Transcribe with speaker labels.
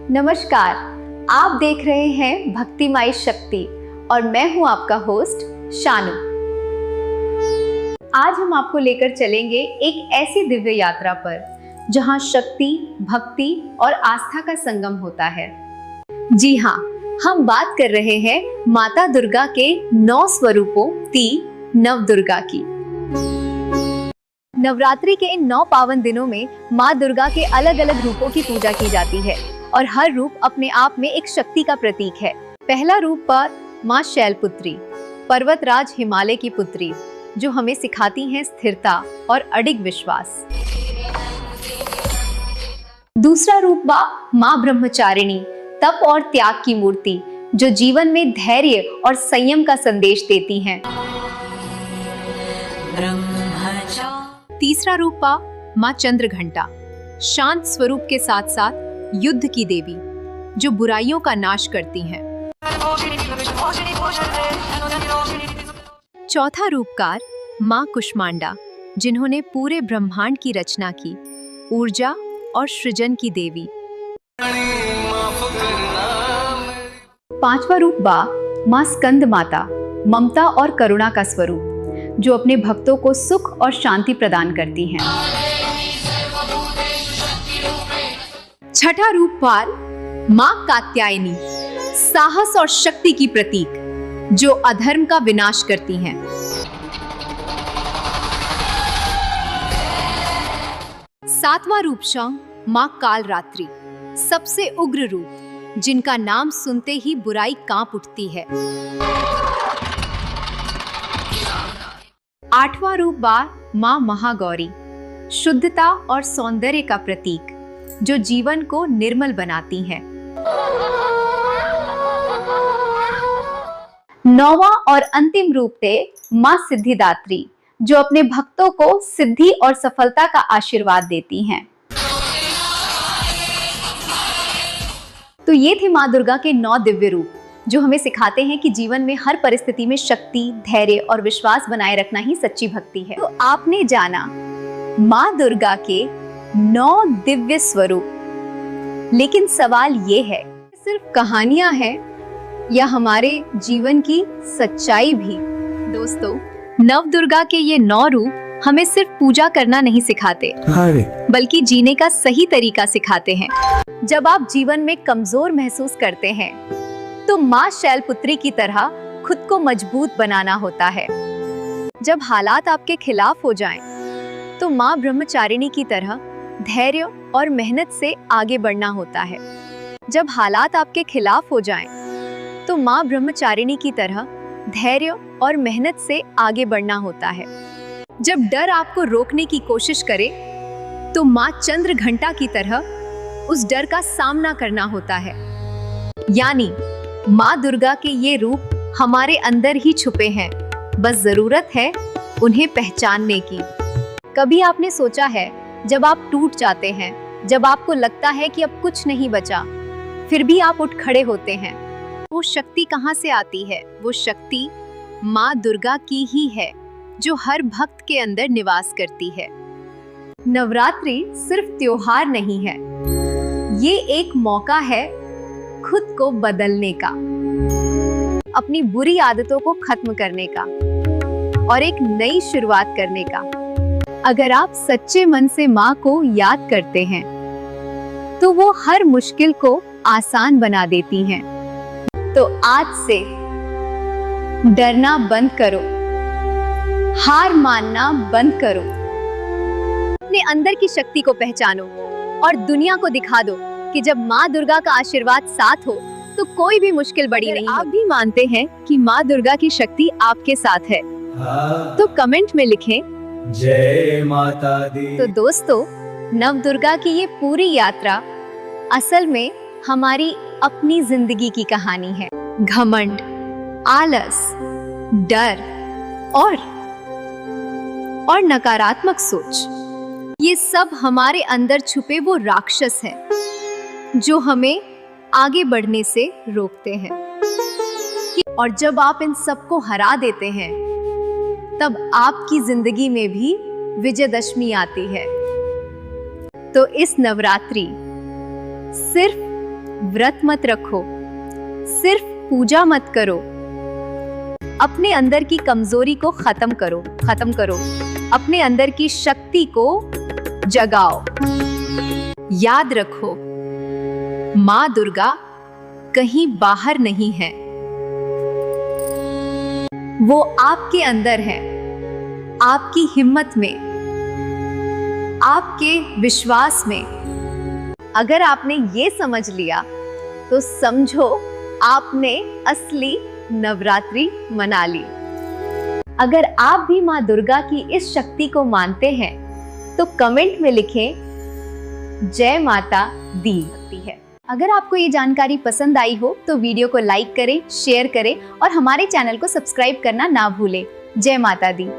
Speaker 1: नमस्कार, आप देख रहे हैं भक्तिमय शक्ति और मैं हूं आपका होस्ट शानू। आज हम आपको लेकर चलेंगे एक ऐसी दिव्य यात्रा पर जहां शक्ति, भक्ति और आस्था का संगम होता है। जी हाँ, हम बात कर रहे हैं माता दुर्गा के 9 स्वरूपों नव दुर्गा की। नवरात्रि के इन 9 पावन दिनों में माँ दुर्गा के अलग अलग रूपों की पूजा की जाती है और हर रूप अपने आप में एक शक्ति का प्रतीक है। पहला रूप पर माँ शैलपुत्री, पर्वतराज हिमालय की पुत्री, जो हमें सिखाती हैं स्थिरता और अडिग विश्वास। दूसरा रूप माँ ब्रह्मचारिणी, तप और त्याग की मूर्ति, जो जीवन में धैर्य और संयम का संदेश देती हैं। तीसरा रूप माँ चंद्रघंटा, शांत स्वरूप के साथ साथ युद्ध की देवी, जो बुराइयों का नाश करती हैं। चौथा रूपकार माँ कुष्मांडा, जिन्होंने पूरे ब्रह्मांड की रचना की, ऊर्जा और सृजन की देवी। पांचवा रूप माँ स्कंद माता, ममता और करुणा का स्वरूप, जो अपने भक्तों को सुख और शांति प्रदान करती हैं। छठा रूप माँ कात्यायनी, साहस और शक्ति की प्रतीक, जो अधर्म का विनाश करती हैं। सातवां रूप माँ कालरात्रि, सबसे उग्र रूप, जिनका नाम सुनते ही बुराई कांप उठती है। आठवां रूप माँ महागौरी, शुद्धता और सौंदर्य का प्रतीक, जो जीवन को निर्मल बनाती हैं। 9वां और अंतिम रूप थे माँ सिद्धिदात्री, जो अपने भक्तों को सिद्धि और सफलता का आशीर्वाद देती हैं। तो ये थे माँ दुर्गा के 9 दिव्य रूप, जो हमें सिखाते हैं कि जीवन में हर परिस्थिति में शक्ति, धैर्य और विश्वास बनाए रखना ही सच्ची भक्ति है। तो आपने जाना माँ दुर्गा के 9 दिव्य स्वरूप, लेकिन सवाल ये है, सिर्फ कहानियां हैं या हमारे जीवन की सच्चाई भी? दोस्तों, नव दुर्गा के ये 9 रूप हमें सिर्फ पूजा करना नहीं सिखाते, बल्कि जीने का सही तरीका सिखाते हैं। जब आप जीवन में कमजोर महसूस करते हैं, तो माँ शैलपुत्री की तरह खुद को मजबूत बनाना होता है। जब हालात आपके खिलाफ हो जाएं, तो माँ ब्रह्मचारिणी की तरह धैर्य और मेहनत से आगे बढ़ना होता है। जब हालात आपके खिलाफ हो जाएं, तो माँ ब्रह्मचारिणी की तरह धैर्य और मेहनत से आगे बढ़ना होता है। जब डर आपको रोकने की कोशिश करे, तो माँ चंद्रघंटा की तरह उस डर का सामना करना होता है। यानी माँ दुर्गा के ये रूप हमारे अंदर ही छुपे हैं, बस जरूरत है उन्हें पहचानने की। कभी आपने सोचा है, जब आप टूट जाते हैं, जब आपको लगता है कि अब कुछ नहीं बचा, फिर भी आप उठ खड़े होते हैं, वो शक्ति कहाँ से आती है? वो शक्ति माँ दुर्गा की ही है, जो हर भक्त के अंदर निवास करती है। नवरात्रि सिर्फ त्योहार नहीं है, ये एक मौका है खुद को बदलने का, अपनी बुरी आदतों को खत्म करने का और एक नई शुरुआत करने का। अगर आप सच्चे मन से माँ को याद करते हैं, तो वो हर मुश्किल को आसान बना देती हैं। तो आज से डरना बंद करो, हार मानना बंद करो, अपने अंदर की शक्ति को पहचानो और दुनिया को दिखा दो कि जब माँ दुर्गा का आशीर्वाद साथ हो, तो कोई भी मुश्किल बड़ी नहीं। आप भी मानते हैं कि माँ दुर्गा की शक्ति आपके साथ है, तो कमेंट में लिखें जय माता दी। तो दोस्तों, नव दुर्गा की ये पूरी यात्रा असल में हमारी अपनी जिंदगी की कहानी है। घमंड, आलस, डर और नकारात्मक सोच, ये सब हमारे अंदर छुपे वो राक्षस हैं, जो हमें आगे बढ़ने से रोकते हैं। और जब आप इन सबको हरा देते हैं, तब आपकी जिंदगी में भी विजयदशमी आती है। तो इस नवरात्रि सिर्फ व्रत मत रखो, सिर्फ पूजा मत करो, अपने अंदर की कमजोरी को खत्म करो, अपने अंदर की शक्ति को जगाओ। याद रखो, माँ दुर्गा कहीं बाहर नहीं है, वो आपके अंदर है, आपकी हिम्मत में, आपके विश्वास में। अगर आपने ये समझ लिया तो समझो आपने असली नवरात्रि मना ली। अगर आप भी माँ दुर्गा की इस शक्ति को मानते हैं तो कमेंट में लिखें जय माता दी है। अगर आपको ये जानकारी पसंद आई हो तो वीडियो को लाइक करें, शेयर करें और हमारे चैनल को सब्सक्राइब करना ना भूलें। जय माता दी।